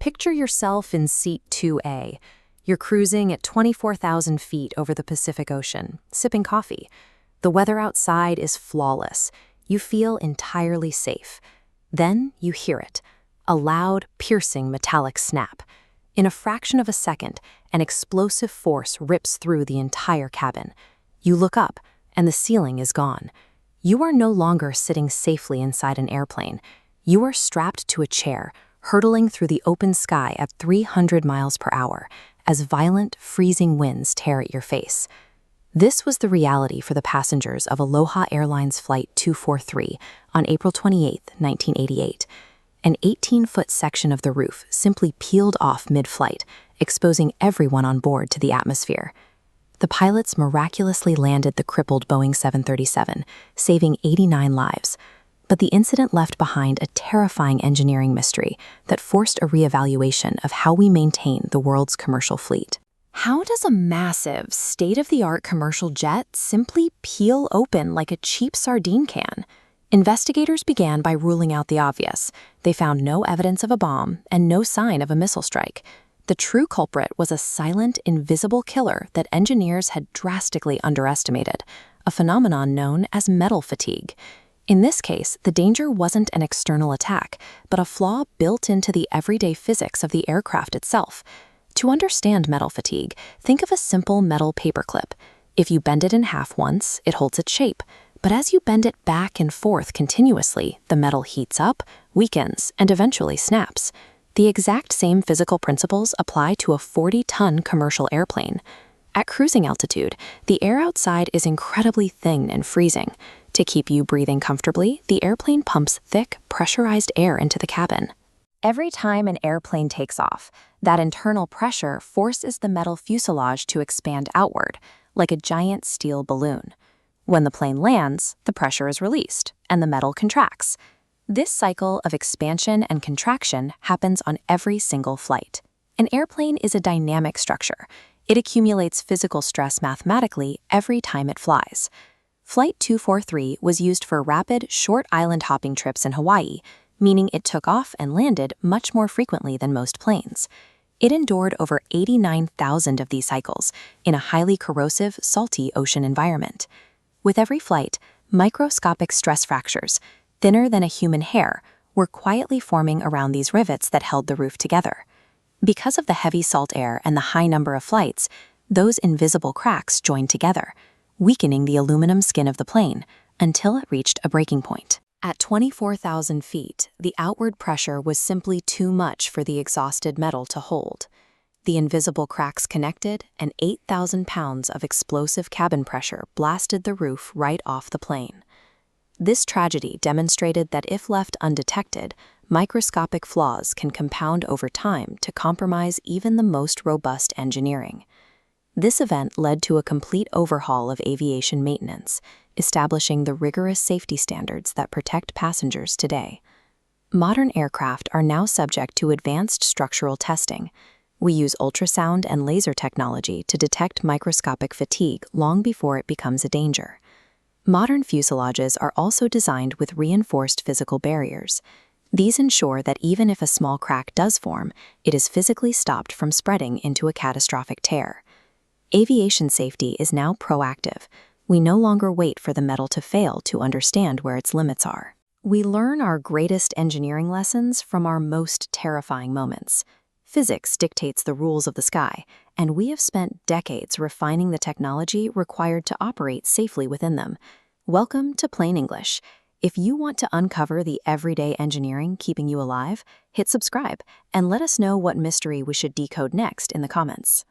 Picture yourself in seat 2A. You're cruising at 24,000 feet over the Pacific Ocean, sipping coffee. The weather outside is flawless. You feel entirely safe. Then you hear it, a loud, piercing metallic snap. In a fraction of a second, an explosive force rips through the entire cabin. You look up, and the ceiling is gone. You are no longer sitting safely inside an airplane. You are strapped to a chair, hurtling through the open sky at 300 miles per hour, as violent, freezing winds tear at your face. This was the reality for the passengers of Aloha Airlines Flight 243 on April 28, 1988. An 18-foot section of the roof simply peeled off mid-flight, exposing everyone on board to the atmosphere. The pilots miraculously landed the crippled Boeing 737, saving 89 lives. But the incident left behind a terrifying engineering mystery that forced a reevaluation of how we maintain the world's commercial fleet. How does a massive, state-of-the-art commercial jet simply peel open like a cheap sardine can? Investigators began by ruling out the obvious. They found no evidence of a bomb and no sign of a missile strike. The true culprit was a silent, invisible killer that engineers had drastically underestimated, a phenomenon known as metal fatigue. In this case, the danger wasn't an external attack, but a flaw built into the everyday physics of the aircraft itself. To understand metal fatigue, think of a simple metal paperclip. If you bend it in half once, it holds its shape. But as you bend it back and forth continuously, the metal heats up, weakens, and eventually snaps. The exact same physical principles apply to a 40-ton commercial airplane. At cruising altitude, the air outside is incredibly thin and freezing. To keep you breathing comfortably, the airplane pumps thick, pressurized air into the cabin. Every time an airplane takes off, that internal pressure forces the metal fuselage to expand outward, like a giant steel balloon. When the plane lands, the pressure is released, and the metal contracts. This cycle of expansion and contraction happens on every single flight. An airplane is a dynamic structure. It accumulates physical stress mathematically every time it flies. Flight 243 was used for rapid, short island hopping trips in Hawaii, meaning it took off and landed much more frequently than most planes. It endured over 89,000 of these cycles in a highly corrosive, salty ocean environment. With every flight, microscopic stress fractures, thinner than a human hair, were quietly forming around these rivets that held the roof together. Because of the heavy salt air and the high number of flights, those invisible cracks joined together, weakening the aluminum skin of the plane until it reached a breaking point. At 24,000 feet, the outward pressure was simply too much for the exhausted metal to hold. The invisible cracks connected, and 8,000 pounds of explosive cabin pressure blasted the roof right off the plane. This tragedy demonstrated that if left undetected, microscopic flaws can compound over time to compromise even the most robust engineering. This event led to a complete overhaul of aviation maintenance, establishing the rigorous safety standards that protect passengers today. Modern aircraft are now subject to advanced structural testing. We use ultrasound and laser technology to detect microscopic fatigue long before it becomes a danger. Modern fuselages are also designed with reinforced physical barriers. These ensure that even if a small crack does form, it is physically stopped from spreading into a catastrophic tear. Aviation safety is now proactive. We no longer wait for the metal to fail to understand where its limits are. We learn our greatest engineering lessons from our most terrifying moments. Physics dictates the rules of the sky, and we have spent decades refining the technology required to operate safely within them. Welcome to Plain English. If you want to uncover the everyday engineering keeping you alive, hit subscribe and let us know what mystery we should decode next in the comments.